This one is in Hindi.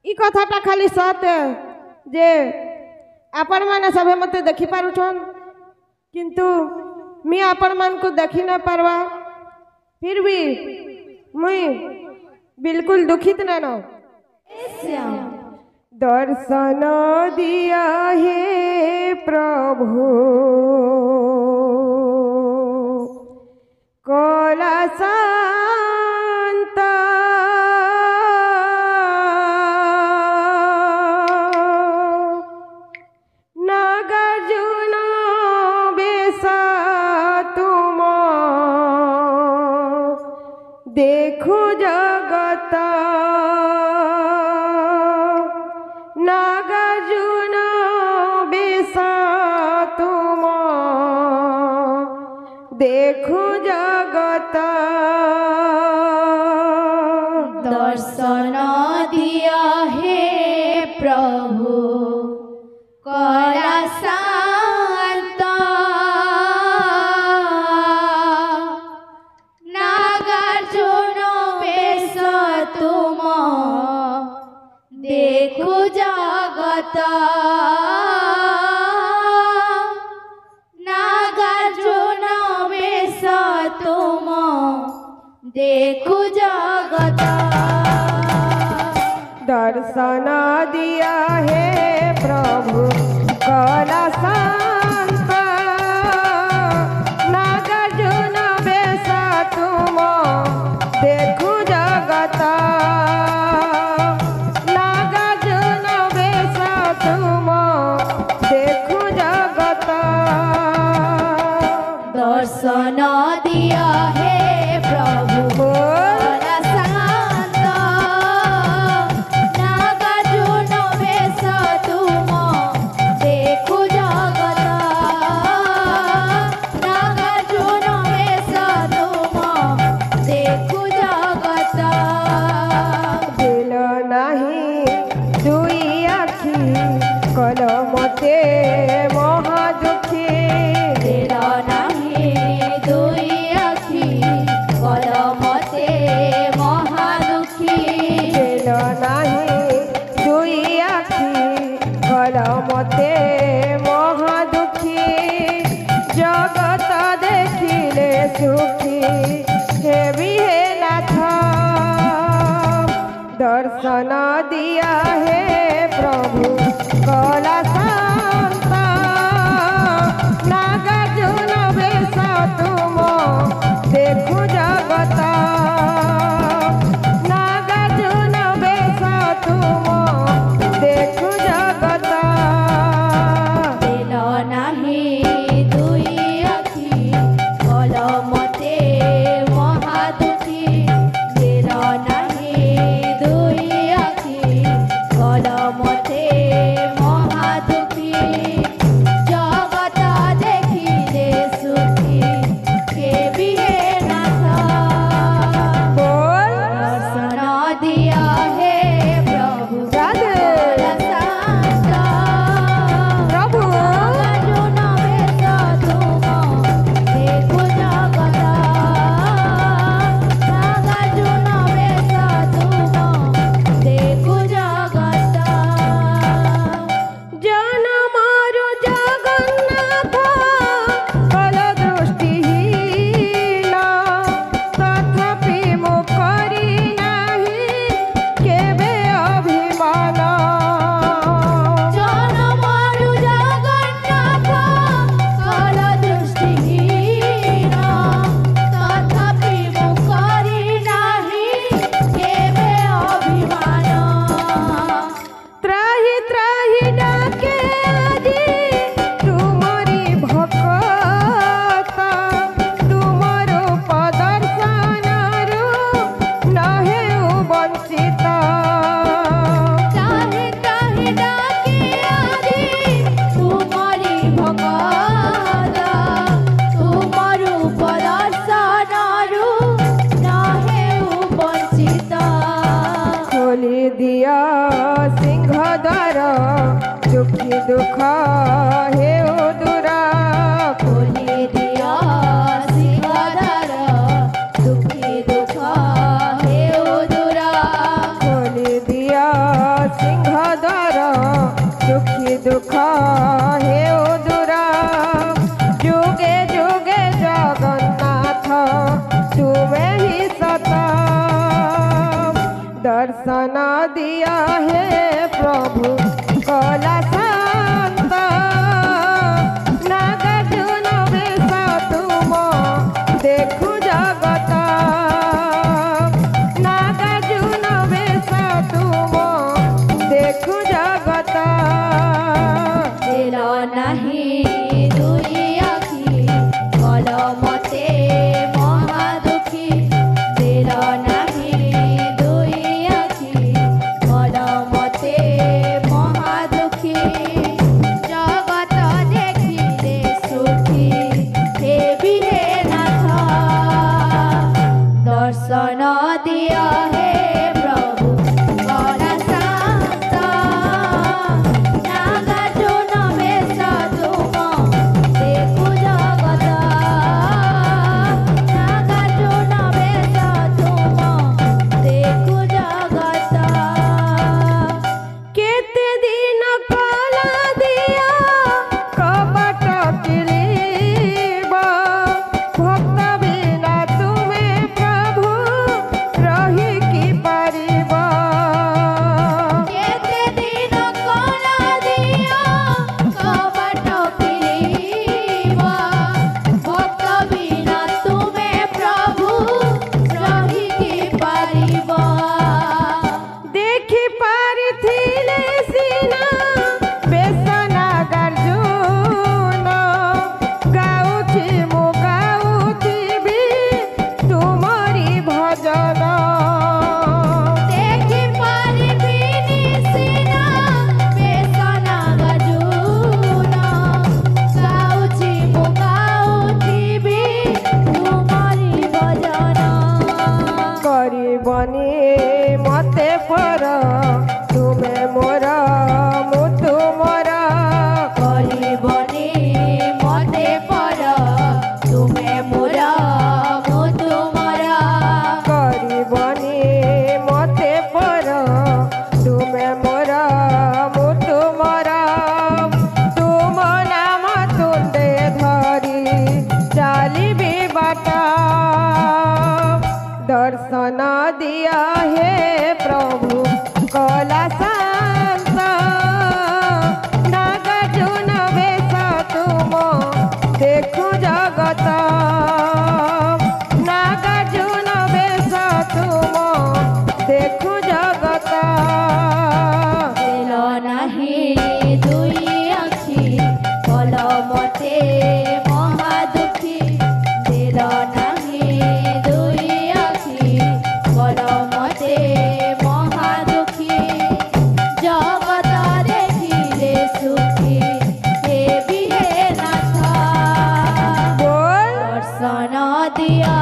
इ कथाटा खाली सत्य जे आपण माने सभे मते देखि पारुछन किंतु मी आपण मान को देखि न पारवा फिर भी मुई बिल्कुल दुखित न दर्शन दिया हे प्रभु कला शांता नागार्जुन बेसा तुम देखो जगत नागार्जुन बेसा तुम देखो जगत दर्शन दिया हे प्रभु कला शांत नागार्जुन बेश तुम देखो जगत नागार्जुन बेश तुम देखो जगत दर्शन दिया है प्रभु कला शांत नागार्जुन बेश तुम देखो जगत नागार्जुन बेश तुम देखो जगत दर्शन दिया है प्रभु कला शांत नागार्जुन बेश तुम देखो जगत नागार्जुन बेश तुम देखो जगत दिल नहीं दुई आखि कलमते महादुखी दिल नहीं दुई आखि कलमते महादुखी दिल नहीं दुई आखि कलमते महादुखी जगत देखिले सुखी हे भी हे नाथ दर्शन दिया है प्रभु कला शांत नागार्जुन बेश तुम देखो जगत नागार्जुन बेश तुम देखो जगत दिल नहीं दुई आखि कलमते महादुखी दिल नहीं दुई आखि कलमते महादुखी जगत देखिले सुखी के भी हे नाथ बोल दर्शन दिया है प्रभु राधे कला शांत प्रभु नागार्जुन बेश तुम देखो जगत नागार्जुन बेश तुम देखो जगत जनमारु जगन्नाथ कल दृष्टिहीन तथापि मो करी नाही केबे अभिमान जनमारु जगन्नाथ कल दृष्टिहीन तथापि मो करी नाही केबे अभिमान त्राहि त्राहि डाके आजी तुमरी भक्त तुमरो पदर्शनरु नहे वंचित चाहे चाहे डाके आदि तुम्हारी भगत तुम्हारू पदर्शनरु नाहे वंचित खोली दिया सिंह द्वार दुखी दुख हे दूरा खोली दिया सिंहद्वार दुखी दुख हे दूरा खोली दिया सिंह द्वार दुखी दुख हेउ दूर जुगे जुगे जगन्नाथ तुमे ही सत दर्शन दिया हे प्रभु कला शांत नागार्जुन बेश तुम देखु जगत नागार्जुन बेश तुम देखु जगत दिल नहीं दुई आखि कल मते महा दुखी दिल नहीं दुई आखि कल मते महा दुखी जगत देखिले सुखी हेबी हे नाथ दर्शन दिया हे प्रभु कला शांत नागार्जुन बेश तुम देखु जगत नागार्जुन बेश तुम देखु जगत केते दिन कला दिया कपट किलीब भक्त बिना तुमे प्रभु रही कि पारिब केते दिन कला दिया कपट किलीब भक्त बिना तुमे प्रभु रही कि पारिब देखि पारिथिले सिना बेश नागार्जुन गाउछि मु गाउथिबि तुमरी भजन देखि पारिथिनि सिना बेश नागार्जुन गाउछि मु गाउथिबि तुमरी भजन କରିବନି ମତେ ପର ତୁମେ ମୋର ମୁଁ ତୁମର କରିବନି ମତେ ପର ତୁମେ ମୋର ମୁଁ ତୁମର କରିବନି ମତେ ପର ତୁମେ ମୋର ମୁଁ ତୁମର ତୁମ ନାମ ତୁଣ୍ଡେ ଧରି ଚାଲିବି ବାଟ दर्शन दिया हे प्रभु कला शांत नागार्जुन बेश तुम देखु जगत नागार्जुन बेश तुम देखु जगत दिल नहीं दुई आखि कल मते महा दुखी दिल नहीं दुई आखि कल मते महा दुखी जगत देखिले सुखी हेबी हे नाथ बोल दर्शन दिया